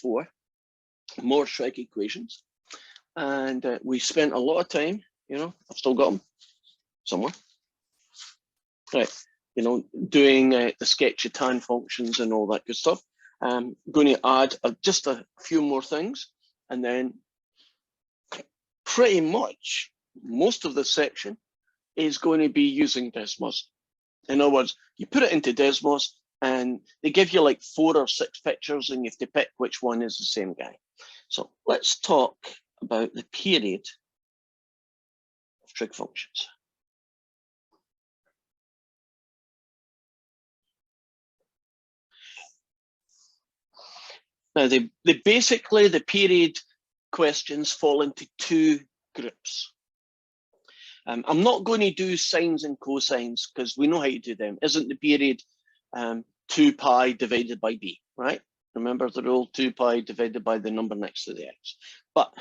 4 more trig equations. And we spent a lot of time, I've still got them somewhere. Right, doing the sketchy tan functions and all that good stuff. I'm going to add just a few more things, and then pretty much most of this section is going to be using Desmos. In other words, you put it into Desmos and they give you like 4 or 6 pictures and you have to pick which one is the same guy. So let's talk about the period of trig functions. Now, basically, the period questions fall into 2 groups. I'm not going to do sines and cosines because we know how to do them. Isn't the period 2 pi divided by b, right? Remember the rule, 2 pi divided by the number next to the x. But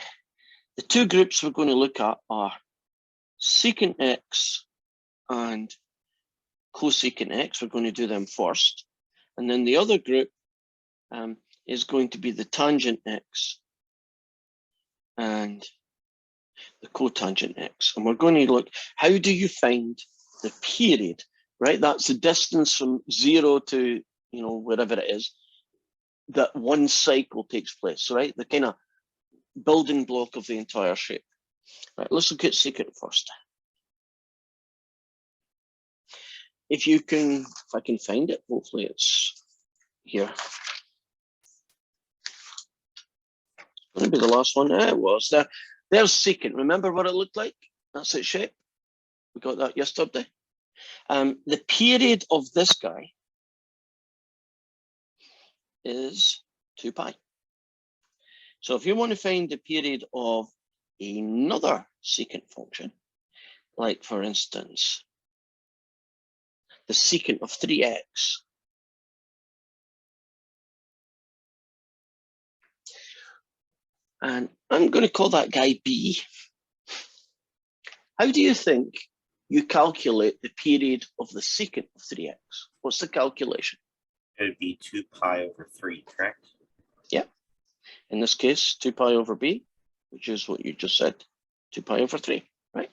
the 2 groups we're going to look at are secant x and cosecant x. We're going to do them first. And then the other group is going to be the tangent x and the cotangent x. And we're going to look, how do you find the period, right? That's the distance from 0 to, wherever it is, that one cycle takes place, right? The kind of building block of the entire shape. Right, let's look at secant first. If I can find it, hopefully it's here. It's going to be the last one. It was there. There's secant. Remember what it looked like? That's its shape. We got that yesterday. The period of this guy is 2 pi. So if you want to find the period of another secant function, like for instance, the secant of 3x, and I'm going to call that guy b. How do you think you calculate the period of the secant of 3x? What's the calculation? It would be 2 pi over 3, correct? Yeah. In this case, 2 pi over b, which is what you just said, 2 pi over 3, right?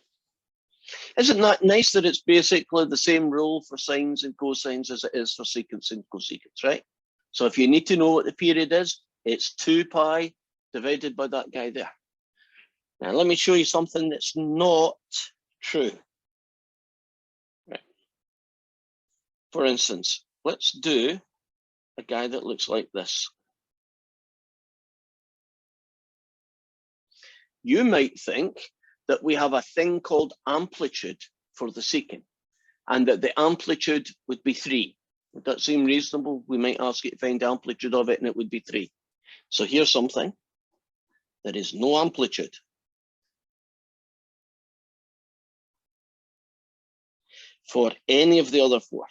Isn't that nice that it's basically the same rule for sines and cosines as it is for secants and cosecants, right? So if you need to know what the period is, it's 2 pi divided by that guy there. Now, let me show you something that's not true. Right. For instance, let's do a guy that looks like this. You might think that we have a thing called amplitude for the secant, and that the amplitude would be 3. Would that seem reasonable? We might ask you to find the amplitude of it, and it would be 3. So here's something. There is no amplitude. For any of the other 4.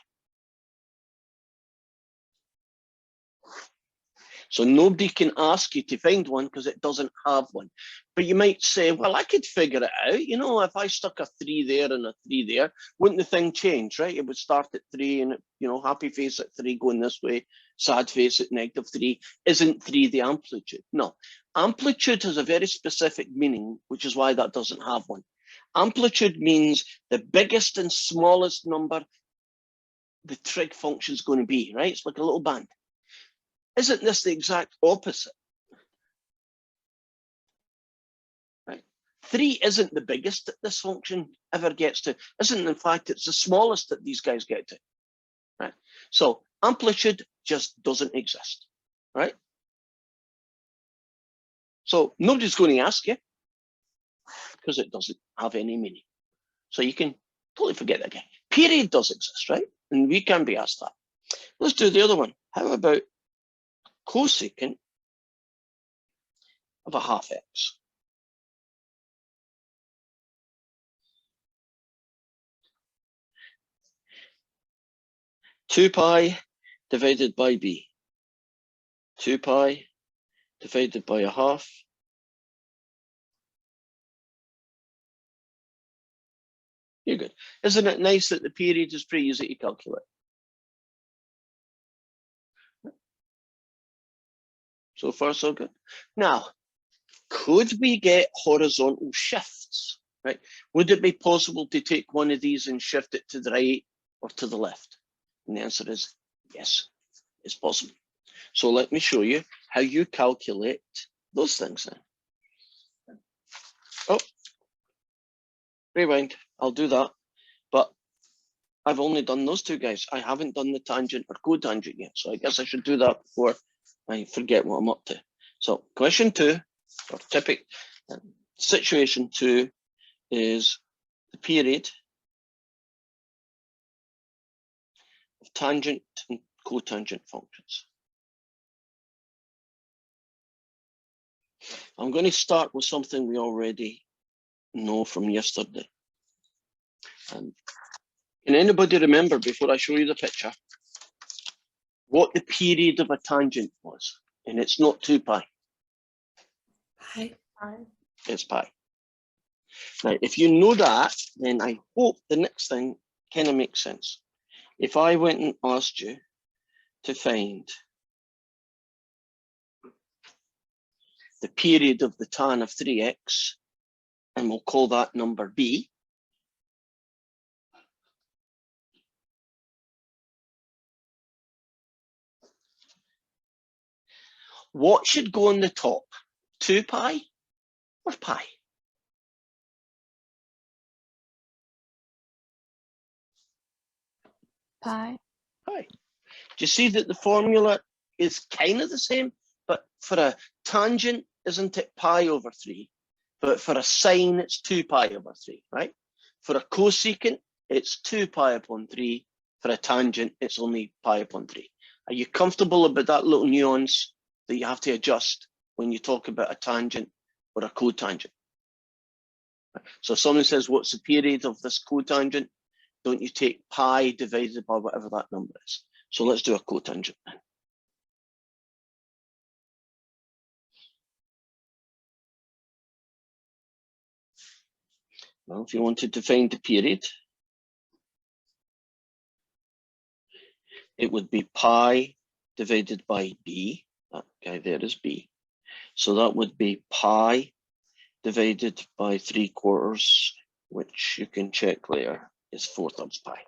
So nobody can ask you to find one because it doesn't have one. But you might say, well, I could figure it out. If I stuck a 3 there and a 3 there, wouldn't the thing change, right? It would start at 3 and, happy face at 3 going this way, sad face at -3. Isn't 3 the amplitude? No. Amplitude has a very specific meaning, which is why that doesn't have one. Amplitude means the biggest and smallest number the trig function is going to be, right? It's like a little band. Isn't this the exact opposite? Right? 3 isn't the biggest that this function ever gets to. Isn't, in fact, it's the smallest that these guys get to. Right? So amplitude just doesn't exist, right? So nobody's going to ask you because it doesn't have any meaning. So you can totally forget that guy. Period does exist, right? And we can be asked that. Let's do the other one. How about cosecant of a half x? Two pi divided by b. 2 pi divided by a half. You're good. Isn't it nice that the period is pretty easy to calculate? So far, so good. Now, could we get horizontal shifts, right? Would it be possible to take one of these and shift it to the right or to the left? And the answer is yes, it's possible. So let me show you how you calculate those things then. Oh, rewind, I'll do that. But I've only done those two guys. I haven't done the tangent or cotangent yet. So I guess I should do that before I forget what I'm up to. So question 2, or typical situation 2, is the period of tangent and cotangent functions. I'm going to start with something we already know from yesterday. Can anybody remember, before I show you the picture, what the period of a tangent was? And it's not 2 pi. Pi. It's pi. Now, if you know that, then I hope the next thing kind of makes sense. If I went and asked you to find the period of the tan of 3x, and we'll call that number b, what should go on the top? 2 pi or pi? Pi. Pi. Do you see that the formula is kind of the same, but for a tangent, isn't it pi over 3? But for a sine, it's 2 pi over 3, right? For a cosecant, it's 2 pi upon 3. For a tangent, it's only pi upon 3. Are you comfortable about that little nuance that you have to adjust when you talk about a tangent or a cotangent? So if someone says, what's the period of this cotangent? Don't you take pi divided by whatever that number is? So let's do a cotangent then. Well, if you wanted to find the period, it would be pi divided by b. That guy there is b. So that would be pi divided by 3/4, which you can check later is 4/3 pi.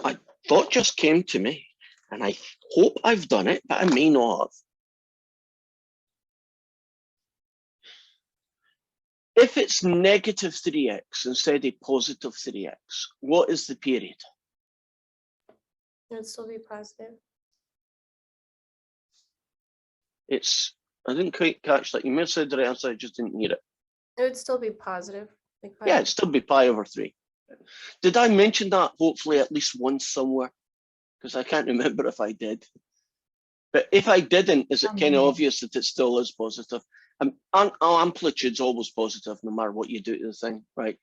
A thought just came to me, and I hope I've done it, but I may not have. If it's negative 3x instead of positive 3x, what is the period? It would still be positive. I didn't quite catch that. You may have said the right answer, I just didn't hear it. It would still be positive. Like pi. Yeah, it'd still be pi over 3. Did I mention that hopefully at least once somewhere? Because I can't remember if I did. But if I didn't, is it kind of obvious that it still is positive? Amplitude's always positive no matter what you do to the thing, right?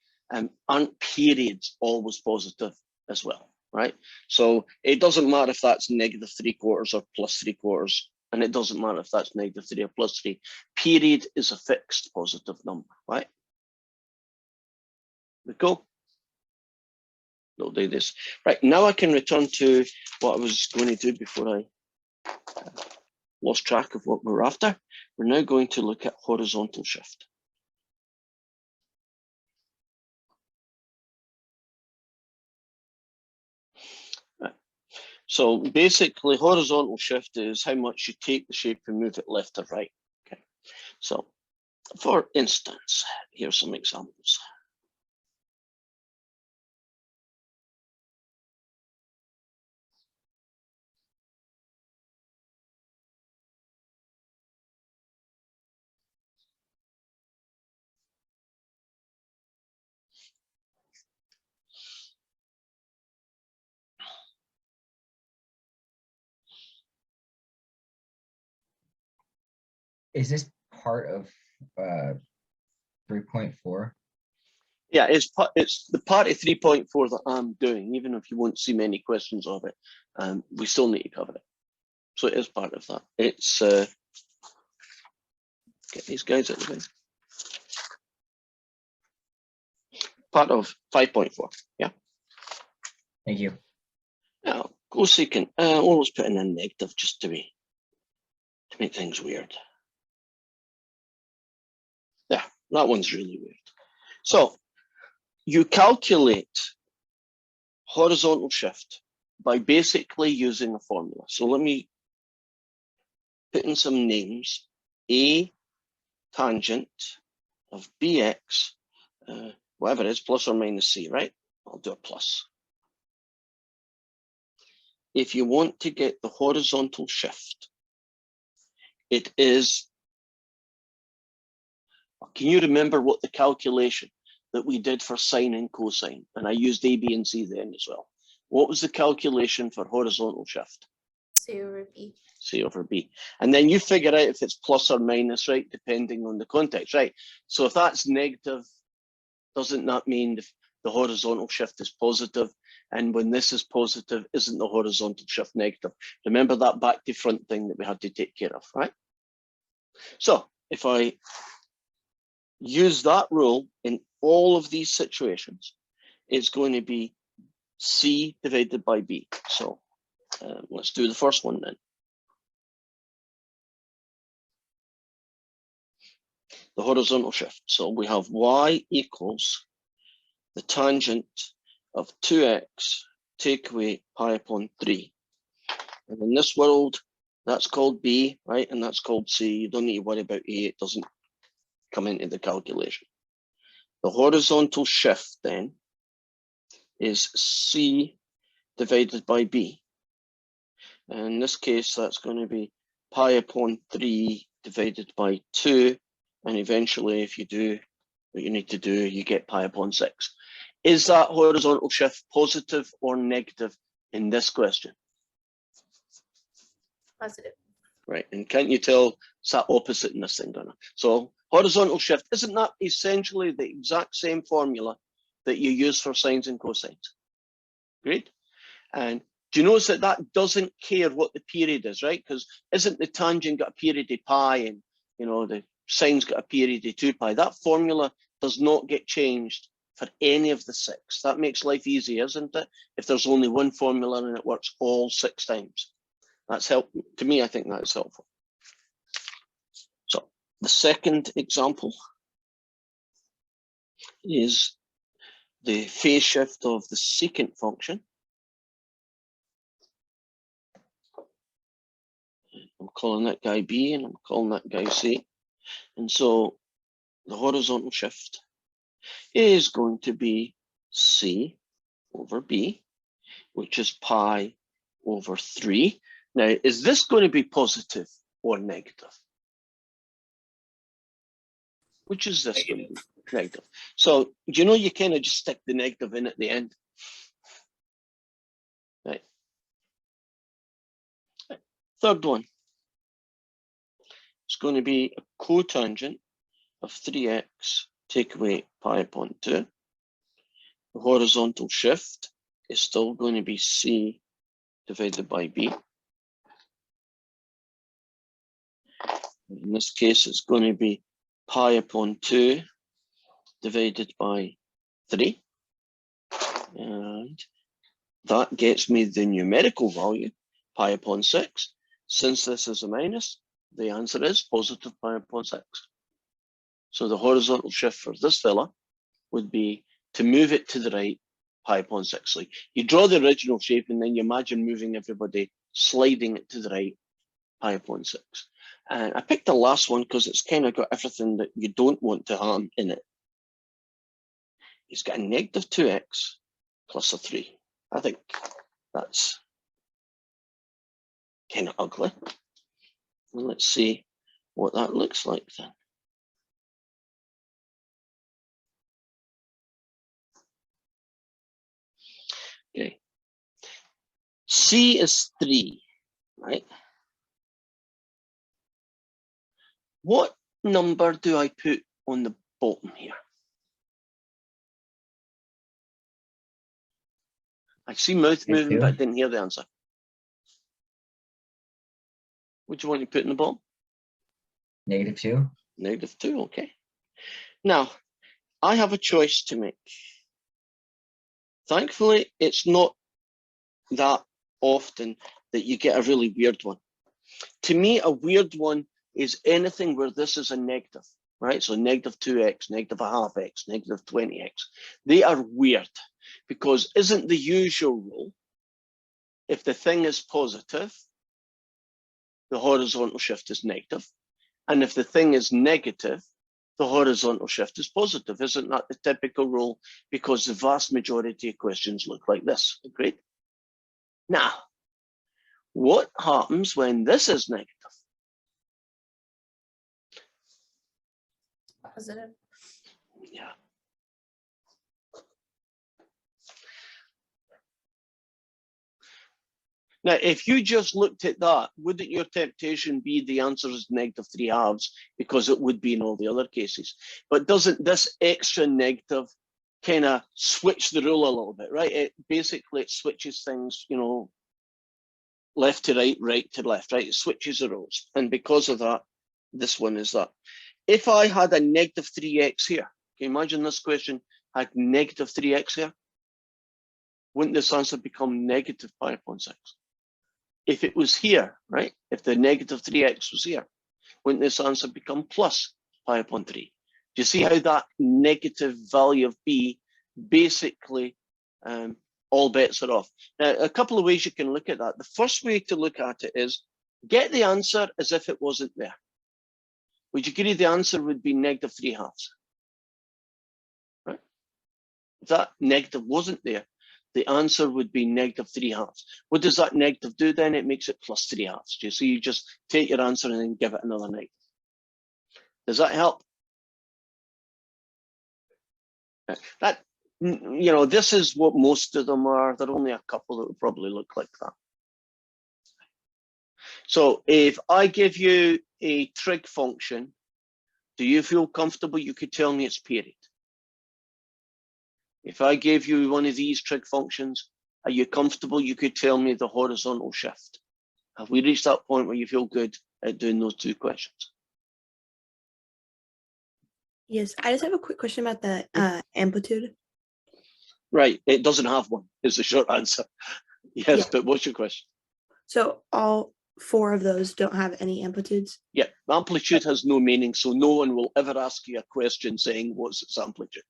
Aren't periods always positive as well, right? So it doesn't matter if that's negative 3/4 or plus 3/4, and it doesn't matter if that's negative 3 or plus 3. Period is a fixed positive number, right? We go. We'll do this. Right, now I can return to what I was going to do before I lost track of what we're after. We're now going to look at horizontal shift. Right. So basically, horizontal shift is how much you take the shape and move it left or right. Okay. So for instance, here's some examples. Is this part of 3.4? Yeah, it's the part of 3.4 that I'm doing, even if you won't see many questions of it, we still need to cover it. So it is part of that. It's, get these guys out of the way. Part of 5.4, yeah. Thank you. Now, Cosecant, well, let's put in a negative just to make things weird. Yeah, that one's really weird. So you calculate horizontal shift by basically using a formula. So let me put in some names. A tangent of bx, whatever it is, plus or minus c, right? I'll do a plus. If you want to get the horizontal shift, it is, can you remember what the calculation that we did for sine and cosine? And I used A, B, and C then as well. What was the calculation for horizontal shift? C over B. C over B. And then you figure out if it's plus or minus, right? Depending on the context, right? So if that's negative, doesn't that mean the horizontal shift is positive? And when this is positive, isn't the horizontal shift negative? Remember that back to front thing that we had to take care of, right? So if I use that rule in all of these situations, it's going to be C divided by B. So let's do the first one then. The horizontal shift. So we have y equals the tangent of 2x take away pi upon 3. And in this world, that's called B, right? And that's called C. You don't need to worry about A. It doesn't come into the calculation. The horizontal shift then is C divided by B. And in this case, that's going to be pi upon 3 divided by 2. And eventually, if you do what you need to do, you get pi upon 6. Is that horizontal shift positive or negative in this question? Positive. Right, and can't you tell it's that opposite in this thing, Donna? So horizontal shift, isn't that essentially the exact same formula that you use for sines and cosines? Great. And do you notice that that doesn't care what the period is, right? Because isn't the tangent got a period of pi and, you know, the sine's got a period of 2 pi? That formula does not get changed for any of the 6. That makes life easy, isn't it? If there's only one formula and it works all 6 times. That's helpful. To me, I think that's helpful. So the second example is the phase shift of the secant function. I'm calling that guy B and I'm calling that guy C. And so the horizontal shift is going to be C over B, which is pi over 3. Now, is this going to be positive or negative? Which is this going to be? Negative. So, do you know you kind of just stick the negative in at the end? Right. Third one. It's going to be a cotangent of 3x take away pi upon 2. The horizontal shift is still going to be C divided by B. In this case, it's going to be pi upon 2 divided by 3. And that gets me the numerical value, pi upon 6. Since this is a minus, the answer is positive pi upon 6. So the horizontal shift for this fella would be to move it to the right, pi upon 6. Like you draw the original shape and then you imagine moving everybody, sliding it to the right, pi upon 6. And I picked the last one because it's kind of got everything that you don't want to harm in it. It's got a negative 2x plus a 3. I think that's kind of ugly. And let's see what that looks like then. Okay. C is 3, right? What number do I put on the bottom here? I see mouth moving, but I didn't hear the answer. What do you want to put in the bottom? -2. -2, okay. Now, I have a choice to make. Thankfully, it's not that often that you get a really weird one. To me, a weird one is anything where this is a negative, right? So negative 2x, negative a half x, negative 20x. They are weird because isn't the usual rule, if the thing is positive, the horizontal shift is negative. And if the thing is negative, the horizontal shift is positive. Isn't that the typical rule? Because the vast majority of questions look like this. Agreed? Now, what happens when this is negative? Positive. Yeah. Now, if you just looked at that, wouldn't your temptation be the answer is negative 3/2 because it would be in all the other cases? But doesn't this extra negative kind of switch the rule a little bit, right? It basically switches things, you know, left to right, right to left, right? It switches the rules. And because of that, this one is that. If I had a negative 3x here, can you imagine this question had negative 3x here? Wouldn't this answer become negative pi upon 6? If it was here, right? If the negative 3x was here, wouldn't this answer become plus pi upon 3? Do you see how that negative value of b basically all bets are off? Now, a couple of ways you can look at that. The first way to look at it is get the answer as if it wasn't there. Would you agree the answer would be negative 3/2? Right? If that negative wasn't there, the answer would be negative 3/2. What does that negative do then? It makes it plus 3/2. So you just take your answer and then give it another negative. Does that help? That, you know, this is what most of them are. There are only a couple that would probably look like that. So if I give you a trig function, do you feel comfortable you could tell me its period? If I gave you one of these trig functions, are you comfortable you could tell me the horizontal shift? Have we reached that point where you feel good at doing those two questions? Yes, I just have a quick question about the amplitude. Right, it doesn't have one, is the short answer. Yes, Yeah. but what's your question? So all 4 of those don't have any amplitudes? Yeah, amplitude has no meaning, so no one will ever ask you a question saying what's its amplitude.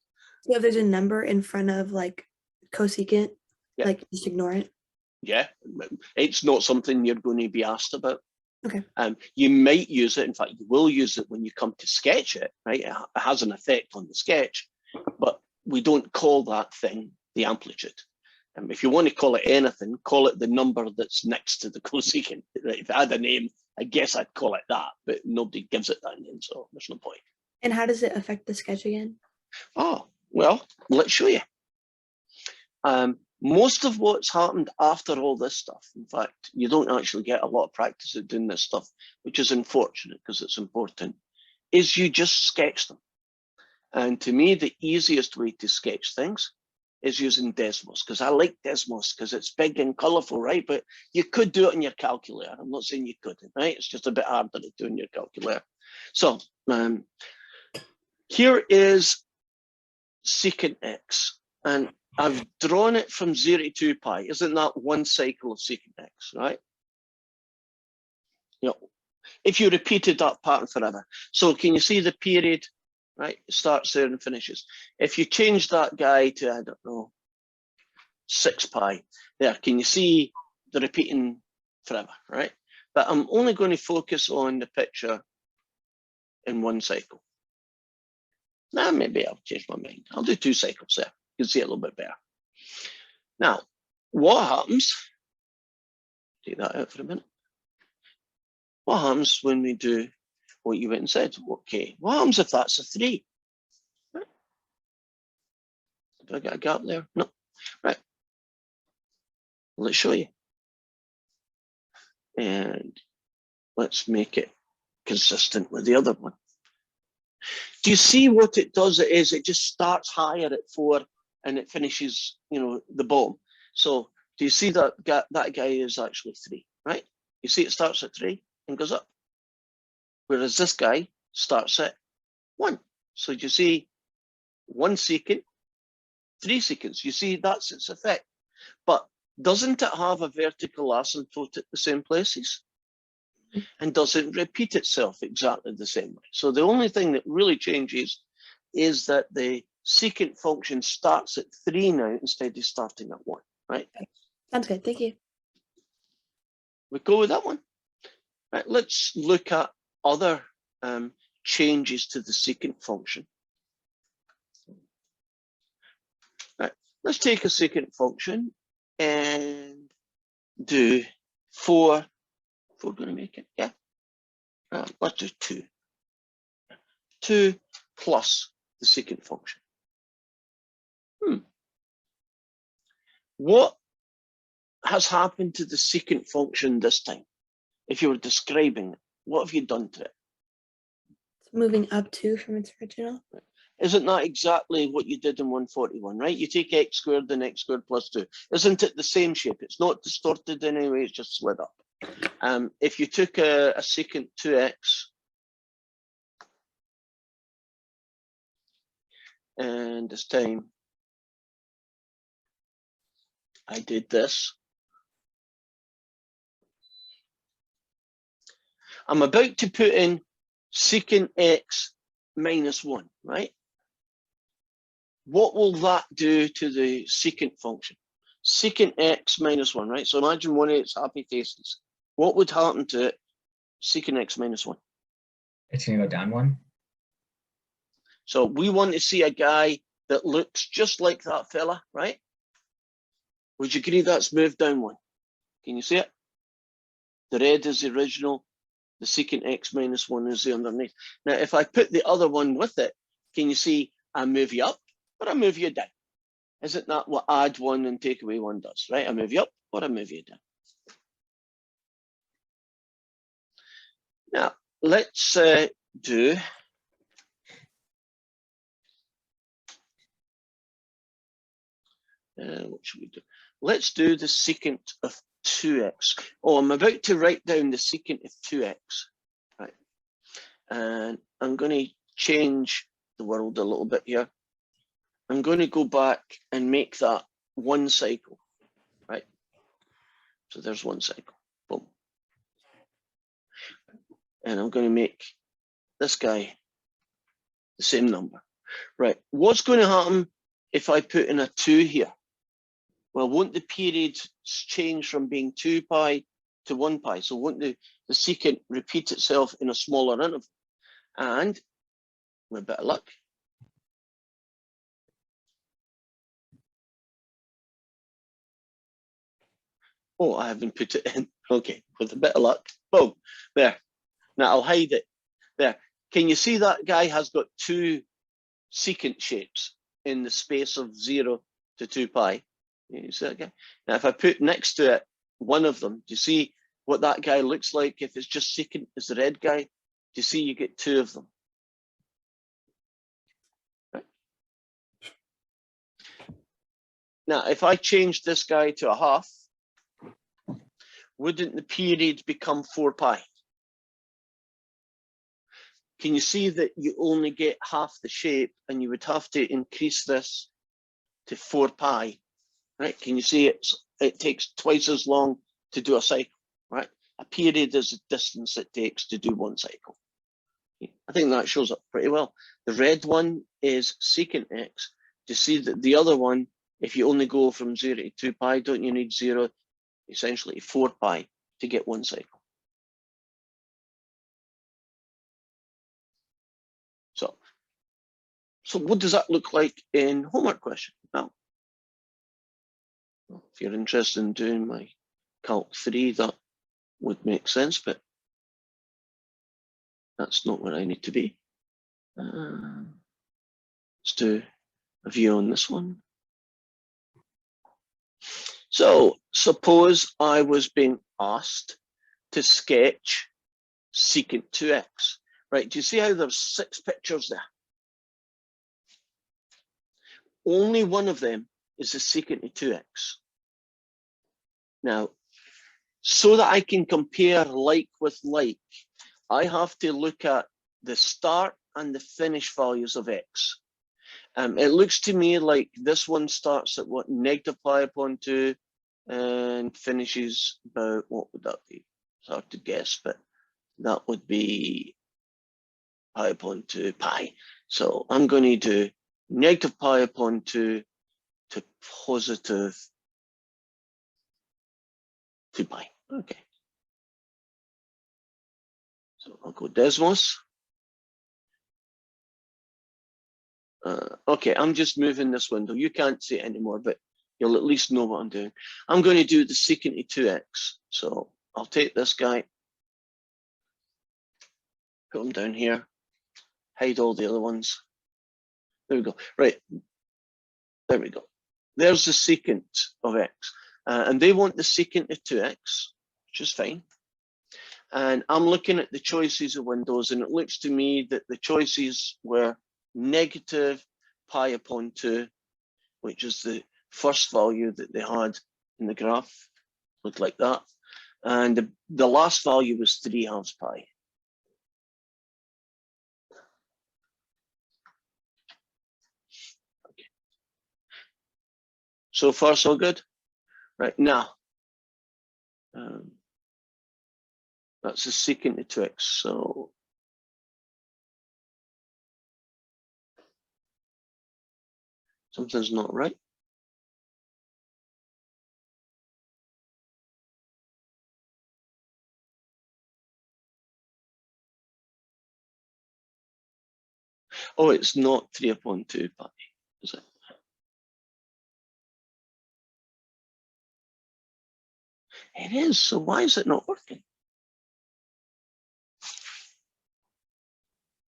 So if there's a number in front of like cosecant, Yeah. like just ignore it? Yeah, it's not something you're going to be asked about. Okay. You might use it, in fact, you will use it when you come to sketch it, right? It has an effect on the sketch, but we don't call that thing the amplitude. If you want to call it anything, call it the number that's next to the cosecant. Right? If I had a name, I guess I'd call it that, but nobody gives it that name, so there's no point. And how does it affect the sketch again? Oh, well, let's show you. Most of what's happened after all this stuff, in fact, you don't actually get a lot of practice at doing this stuff, which is unfortunate because it's important, is you just sketch them. And to me, the easiest way to sketch things is using Desmos, because I like Desmos because it's big and colorful, right? But you could do it on your calculator. I'm not saying you couldn't, right? It's just a bit harder to do on your calculator. So here is secant x, and I've drawn it from 0 to 2 pi. Isn't that one cycle of secant x, right? You know, if you repeated that pattern forever. So can you see the period, right? It starts there and finishes. If you change that guy to, I don't know, 6 pi, there, can you see the repeating forever, right? But I'm only going to focus on the picture in one cycle. Now, maybe I'll change my mind. I'll do 2 cycles there. You can see it a little bit better. Now, what happens? Take that out for a minute. What happens when we do what you went and said? Okay, what happens if that's a 3? Right. Have I got a gap there? No. Right. Let's show you. And let's make it consistent with the other one. Do you see what it does? It just starts higher at 4 and it finishes, you know, the bottom. So do you see that that guy is actually 3, right? You see it starts at 3 and goes up. Whereas this guy starts at 1. So you see 1 secant, 3 secants. You see that's its effect. But doesn't it have a vertical asymptote at the same places? And does it repeat itself exactly the same way? So the only thing that really changes is that the secant function starts at 3 now instead of starting at 1, right? Sounds good. Thank you. We go with that one. Right, let's look at other changes to the secant function. Right, let's take a secant function and do 4. If we're going to make it, yeah. Let's do 2. 2 plus the secant function. What has happened to the secant function this time? If you were describing it, what have you done to it? It's moving up 2 from its original. Isn't that exactly what you did in 141, right? You take x squared and x squared plus 2. Isn't it the same shape? It's not distorted in any way, it's just slid up. If you took a secant 2x and this time I did this, I'm about to put in secant x minus 1, right? What will that do to the secant function? Secant x minus 1, right? So imagine one of its happy faces. What would happen to it? Secant x minus 1. It's gonna go down 1. So we want to see a guy that looks just like that fella, right? Would you agree that's moved down 1? Can you see it? The red is the original. The secant x minus 1 is the underneath. Now, if I put the other one with it, can you see I move you up or I move you down? Isn't that what add 1 and take away 1 does, right? I move you up or I move you down. Now, let's do what should we do? Let's do the secant of 2x. Oh, I'm about to write down the secant of 2x, right? And I'm going to change the world a little bit here. I'm going to go back and make that 1 cycle, right? So there's 1 cycle, boom. And I'm going to make this guy the same number, right? What's going to happen if I put in a 2 here? Well, won't the period change from being 2 pi to 1 pi? So won't the secant repeat itself in a smaller interval? And with a bit of luck, oh, I haven't put it in. Okay, with a bit of luck, boom, there. Now I'll hide it. There. Can you see that guy has got 2 secant shapes in the space of 0 to 2 pi? You see that guy? Now, if I put next to it one of them, do you see what that guy looks like? If it's just secant as the red guy, do you see you get 2 of them? Right. Now, if I change this guy to a half, wouldn't the period become 4 pi? Can you see that you only get half the shape and you would have to increase this to 4 pi? Right? Can you see it takes twice as long to do a cycle, right? A period is the distance it takes to do 1 cycle. I think that shows up pretty well. The red one is secant x. You see that the other one, if you only go from 0 to 2 pi, don't you need 0 essentially 4 pi to get 1 cycle? So what does that look like in homework question? Well, if you're interested in doing my Calc 3, that would make sense, but that's not where I need to be. Let's do a view on this one. So suppose I was being asked to sketch secant 2x, right? Do you see how there's 6 pictures there? Only one of them is the secant of 2x. Now, so that I can compare like with like, I have to look at the start and the finish values of x. It looks to me like this one starts at what, negative pi upon 2, and finishes about, what would that be? It's hard to guess, but that would be pi upon 2 pi. So I'm going to do negative pi upon 2 to positive 2 pi. Okay. So I'll go Desmos. Okay, I'm just moving this window. You can't see it anymore, but you'll at least know what I'm doing. I'm going to do the secant of 2x. So I'll take this guy, put him down here, hide all the other ones. There we go. Right. There we go. There's the secant of x. And they want the secant of 2x, which is fine. And I'm looking at the choices of windows, and it looks to me that the choices were negative pi upon 2, which is the first value that they had in the graph, looked like that. And the last value was 3/2 pi. Okay. So far, so good. Right, now, that's the secant of 2x. So something's not right. Oh, it's not 3/2 pi, is it? It is, so why is it not working?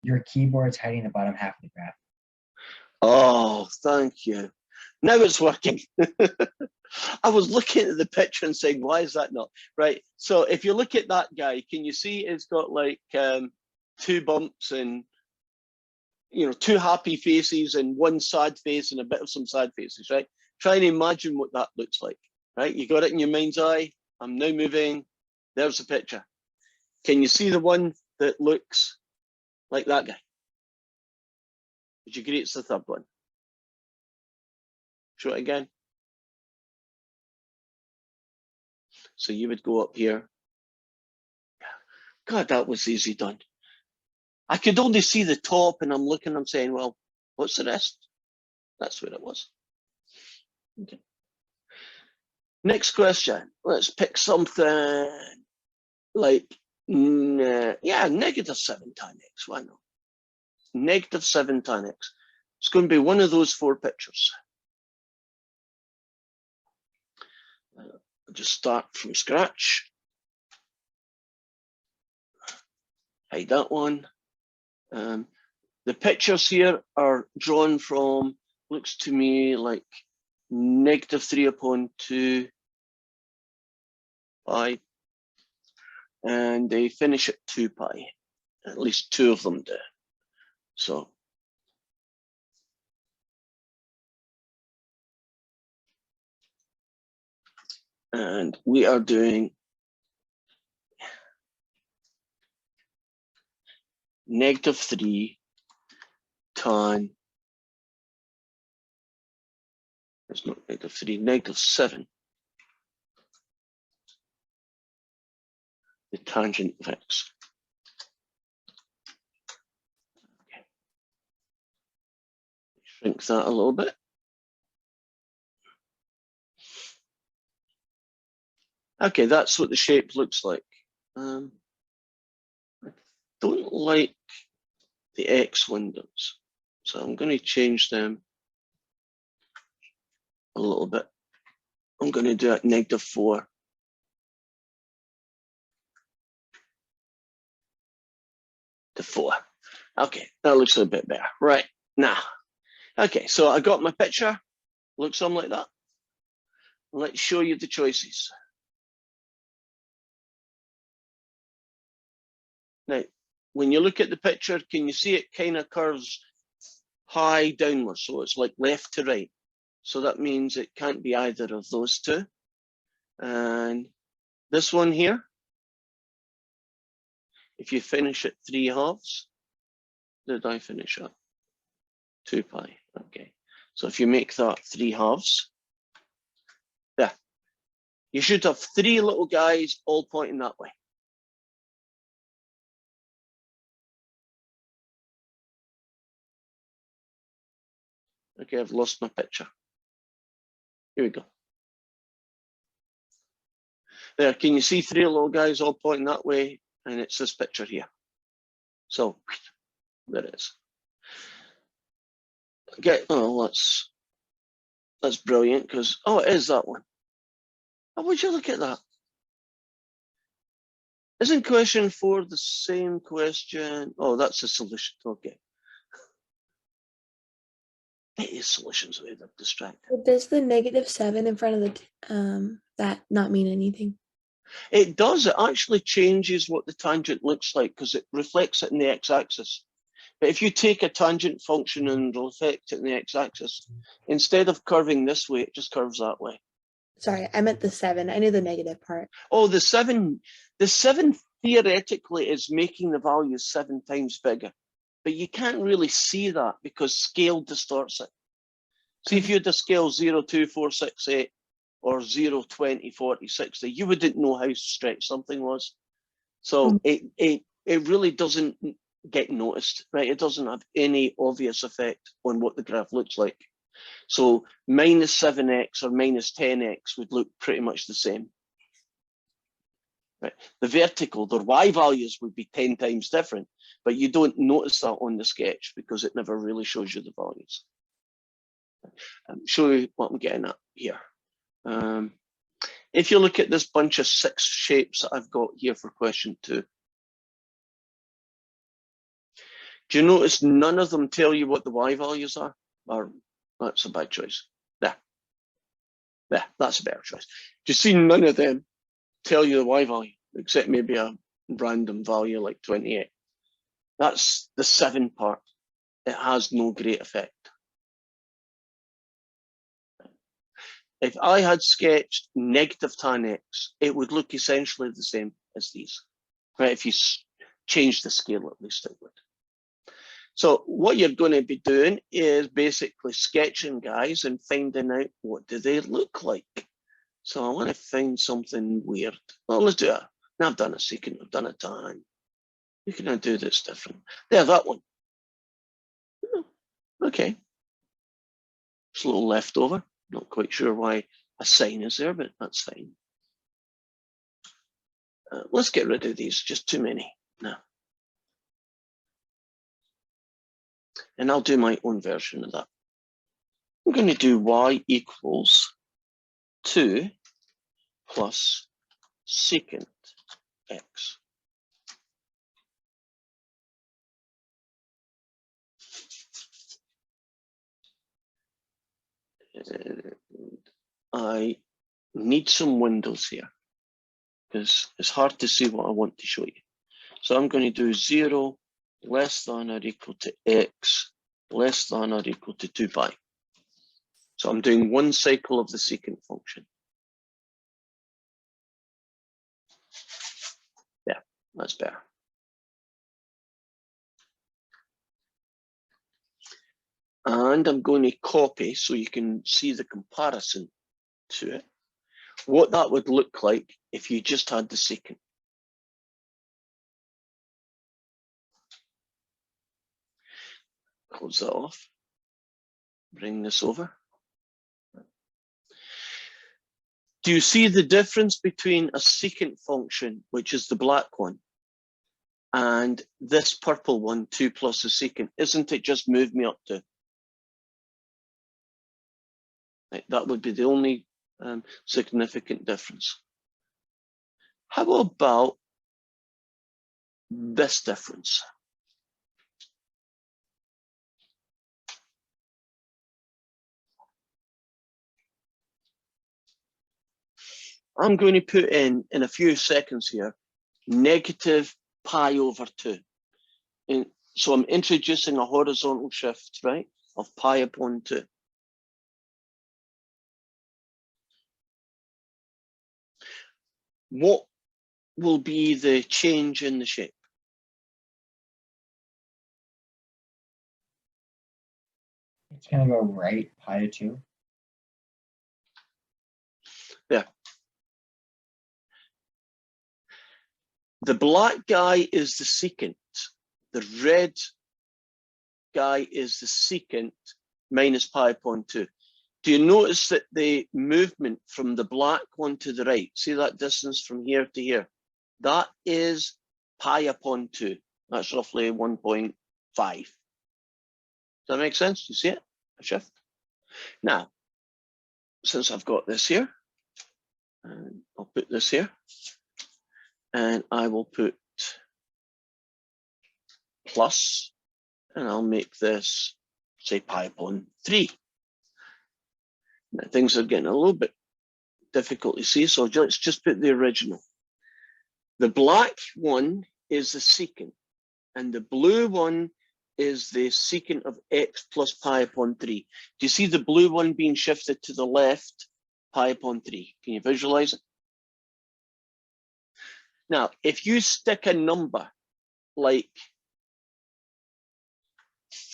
Your keyboard's hiding the bottom half of the graph. Oh, thank you. Now it's working. I was looking at the picture and saying, why is that not? Right, so if you look at that guy, can you see it's got like 2 bumps and, you know, 2 happy faces and 1 sad face and a bit of some sad faces, right? Try and imagine what that looks like, right? You got it in your mind's eye. I'm now moving. There's the picture. Can you see the one that looks like that guy? Would you agree it's the third one? Show it again. So you would go up here. God, that was easy done. I could only see the top and I'm looking, I'm saying, well, what's the rest? That's where it was. Okay. Next question. Let's pick something like, yeah, -7 tan x. Why not? -7 tan x. It's going to be one of those 4 pictures. I'll just start from scratch. Hide that one. The pictures here are drawn from, looks to me like -3/2 pi, and they finish at 2 pi. At least 2 of them do. So and we are doing -3 tan. It's not -3, -7. The tangent of x. Okay. Shrink that a little bit. Okay, that's what the shape looks like. I don't like the X windows, so I'm going to change them a little bit. I'm going to do it -4. To 4. Okay, that looks a bit better. Right, now. Okay, so I got my picture. Looks something like that. Let's show you the choices. Now, when you look at the picture, can you see it kind of curves high downwards? So it's like left to right. So that means it can't be either of those 2. And this one here, if you finish at 3/2, did I finish at 2 pi? Okay. So if you make that 3/2, yeah, You should have 3 little guys all pointing that way. Okay, I've lost my picture. Here we go. There, can you see 3 little guys all pointing that way? And it's this picture here. So there it is. Okay, oh, that's brilliant because, oh, it is that one. Oh, would you look at that? Isn't question 4 the same question? Oh, that's the solution. Okay. It is solutions way they're distracted. But does the -7 in front of that not mean anything? It does. It actually changes what the tangent looks like because it reflects it in the x-axis. But if you take a tangent function and reflect it in the x-axis, instead of curving this way, it just curves that way. Sorry, I meant the 7. I knew the negative part. Oh, the 7 theoretically is making the value 7 times bigger. But you can't really see that because scale distorts it. See, if you had a scale 0, 2, 4, 6, 8, or 0, 20, 40, 60, you wouldn't know how stretched something was. So it really doesn't get noticed, right? It doesn't have any obvious effect on what the graph looks like. So minus 7x or minus 10x would look pretty much the same. Right? The vertical, their y values would be 10 times different, but you don't notice that on the sketch because it never really shows you the values. Show you what I'm getting at here. If you look at this bunch of 6 shapes that I've got here for question 2, do you notice none of them tell you what the y values are? Or that's a bad choice. There, that's a better choice. Do you see none of them tell you the y value, except maybe a random value like 28? That's the 7 part. It has no great effect. If I had sketched negative tan x, it would look essentially the same as these. Right? If you change the scale, at least it would. So what you're going to be doing is basically sketching guys and finding out what do they look like. So I want to find something weird. Well, let's do it. Now I've done a secant, I've done a tan. You can do this different. There, that one. Okay. It's a little leftover. Not quite sure why a sign is there, but that's fine. Let's get rid of these, just too many now. And I'll do my own version of that. I'm going to do y equals 2 plus secant x. I need some windows here because it's hard to see what I want to show you. So I'm going to do 0 less than or equal to x less than or equal to 2 pi. So I'm doing one cycle of the secant function. Yeah, that's better. And I'm going to copy so you can see the comparison to it, what that would look like if you just had the secant. Close that off. Bring this over. Do you see the difference between a secant function, which is the black one, and this purple one, 2 plus the secant? Isn't it just moved me up to? Right, that would be the only significant difference. How about this difference? I'm going to put in a few seconds here, negative pi over 2. And so I'm introducing a horizontal shift, right, of pi upon 2. What will be the change in the shape? It's gonna go right pi to 2. Yeah. The black guy is the secant. The red guy is the secant minus pi upon 2. Do you notice that the movement from the black one to the right, see that distance from here to here? That is pi upon 2. That's roughly 1.5. Does that make sense? You see it? A shift. Now, since I've got this here, and I'll put this here, and I will put plus, and I'll make this, say, pi upon 3. Now, things are getting a little bit difficult to see, so let's just put the original. The black one is the secant, and the blue one is the secant of x plus pi upon 3. Do you see the blue one being shifted to the left, pi upon 3? Can you visualize it? Now, if you stick a number like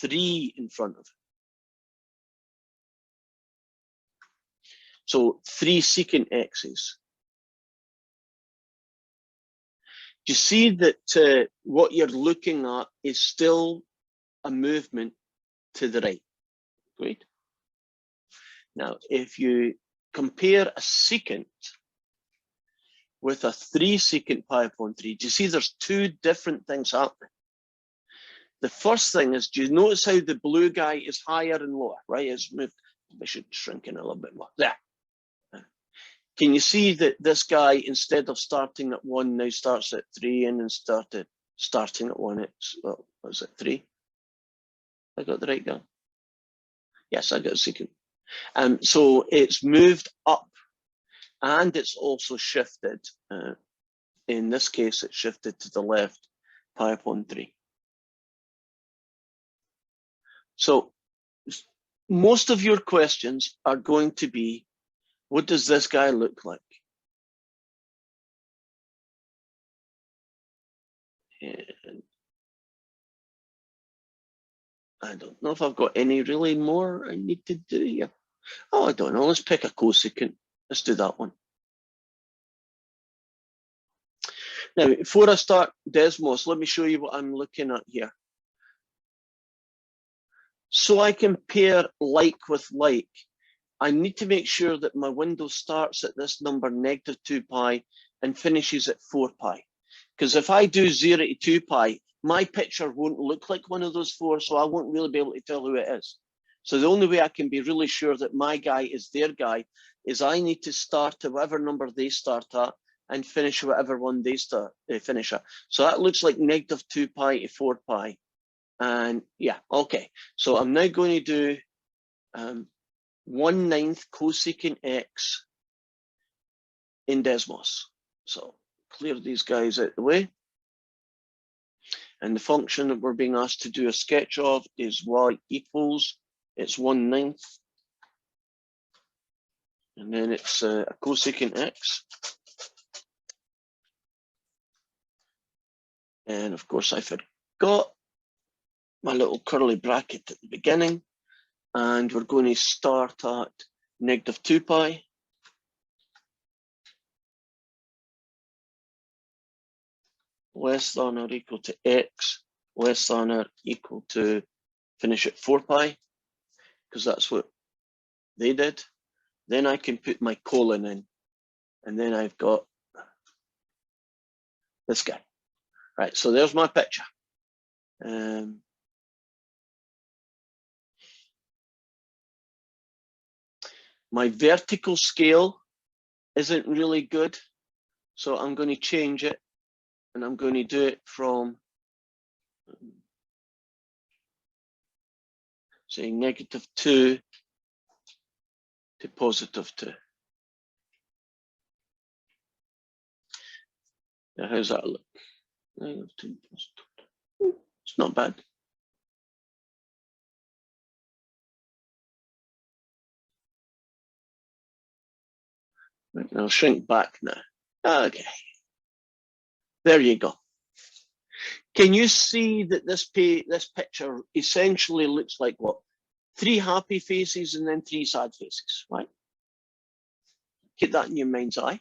3 in front of it, so 3 secant x's, do you see that what you're looking at is still a movement to the right? Great. Now, if you compare a secant with a 3 secant pi upon 3, do you see there's 2 different things happening? The first thing is, do you notice how the blue guy is higher and lower, right? It's moved. I should shrink in a little bit more. There. Can you see that this guy, instead of starting at 1, now starts at 3, and then starting at 1, it's, well, what is it, 3? I got the right guy. Yes, I got a secant. So it's moved up, and it's also shifted. In this case, it's shifted to the left, pi upon 3. So most of your questions are going to be, what does this guy look like? And I don't know if I've got any really more I need to do here. Oh, I don't know. Let's pick a cosecant. Let's do that one. Now, before I start Desmos, let me show you what I'm looking at here. So I compare like with like, I need to make sure that my window starts at this number, negative 2 pi, and finishes at 4 pi. Because if I do 0 to 2 pi, my picture won't look like one of those 4, so I won't really be able to tell who it is. So the only way I can be really sure that my guy is their guy is I need to start at whatever number they start at and finish whatever one they finish at. So that looks like negative 2 pi to 4 pi. And yeah, okay. So I'm now going to do 1/9 cosecant x in Desmos. So clear these guys out the way. And the function that we're being asked to do a sketch of is y equals, it's 1/9. And then it's a cosecant x. And of course I forgot my little curly bracket at the beginning. And we're going to start at negative 2 pi. Less than or equal to x, less than or equal to, finish at 4 pi, because that's what they did. Then I can put my colon in, and then I've got this guy. Right, so there's my picture. My vertical scale isn't really good, so I'm going to change it, and I'm going to do it from, say, negative 2 to positive 2. Now, how's that look? Negative 2, positive 2. It's not bad. Right, I'll shrink back now. Okay. There you go. Can you see that this picture essentially looks like what? 3 happy faces and then 3 sad faces, right? Keep that in your mind's eye.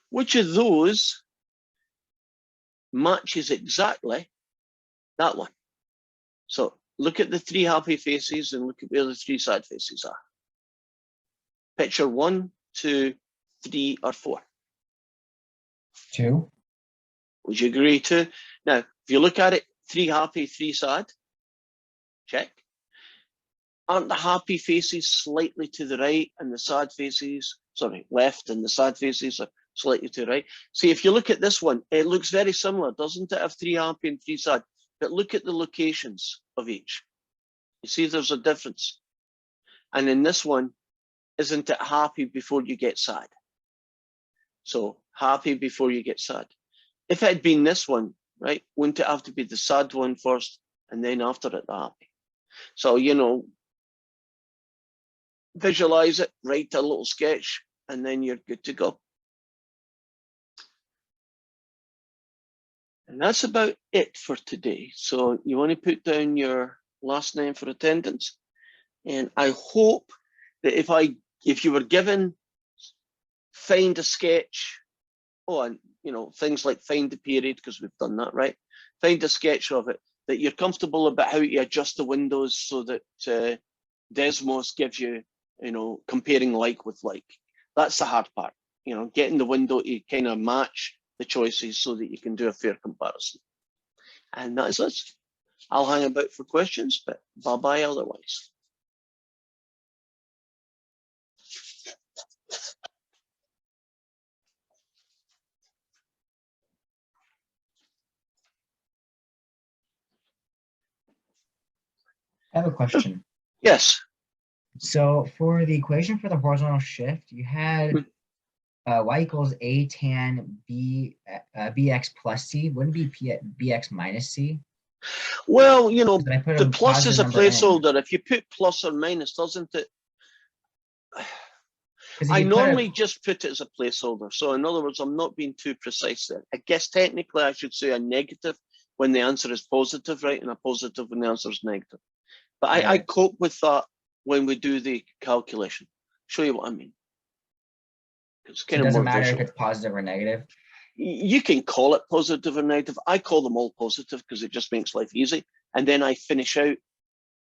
Which of those matches exactly that one? So look at the three happy faces and look at where the three sad faces are. Picture 1, 2, 3, or 4. 2. Would you agree to? Now, if you look at it, 3 happy, 3 sad, check. Aren't the happy faces slightly to the right and the sad faces, sorry, left, and the sad faces are slightly to the right? See, if you look at this one, it looks very similar, doesn't it? Have 3 happy and 3 sad, but look at the locations of each. You see there's a difference. And in this one, isn't it happy before you get sad? So happy before you get sad. If it had been this one, right, wouldn't it have to be the sad one first and then after it the happy? So, you know, visualize it, write a little sketch, and then you're good to go. And that's about it for today. So you want to put down your last name for attendance. And I hope that if you were given find a sketch, and you know, things like find the period, because we've done that, right? Find a sketch of it, that you're comfortable about how to adjust the windows so that Desmos gives you, you know, comparing like with like. That's the hard part, you know, getting the window to kind of match the choices so that you can do a fair comparison. And that is it. I'll hang about for questions, but bye-bye otherwise. I have a question. Yes. So for the equation for the horizontal shift, you had y equals a tan b bx plus c. Wouldn't it be bx minus c? Well, you know, Then I put the a plus is a positive number in. placeholder. If you put plus or minus, doesn't it? 'Cause if I you put a- normally just put it as a placeholder. So in other words, I'm not being too precise there. I guess technically I should say a negative when the answer is positive, right? And a positive when the answer is negative. But I Right. cope with that when we do the calculation. Show you what I mean. It's So kind it of doesn't more matter visual. if it's positive or negative. You can call it positive or negative. I call them all positive because it just makes life easy. And then I finish out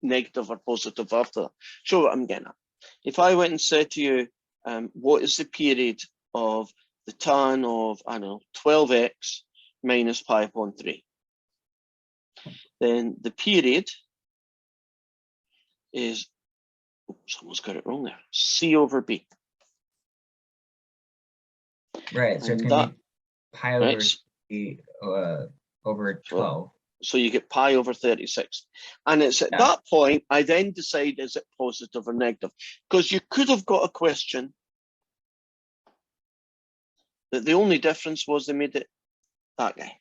negative or positive after that. Show what I'm getting at. If I went and said to you, what is the period of the tan of, I don't know, 12x minus pi upon 3? Then the period is, someone's got it wrong there, c over b. Right. So it's And going to that, be pi over right, c over 12. so you get pi over 36. And it's at Yeah. that point, I then decide, is it positive or negative? Because you could have got a question that the only difference was they made it that guy.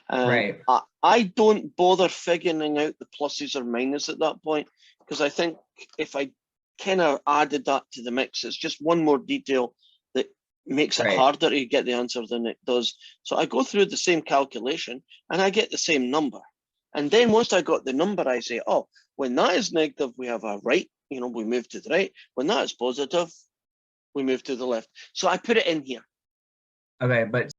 Right. I don't bother figuring out the pluses or minuses at that point, because I think if I kind of added that to the mix, it's just one more detail that makes it Right. harder to get the answer than it does. So I go through the same calculation and I get the same number. And then once I got the number, I say, oh, when that is negative, we have a right, you know, we move to the right. When that is positive, we move to the left. So I put it in here. Okay, but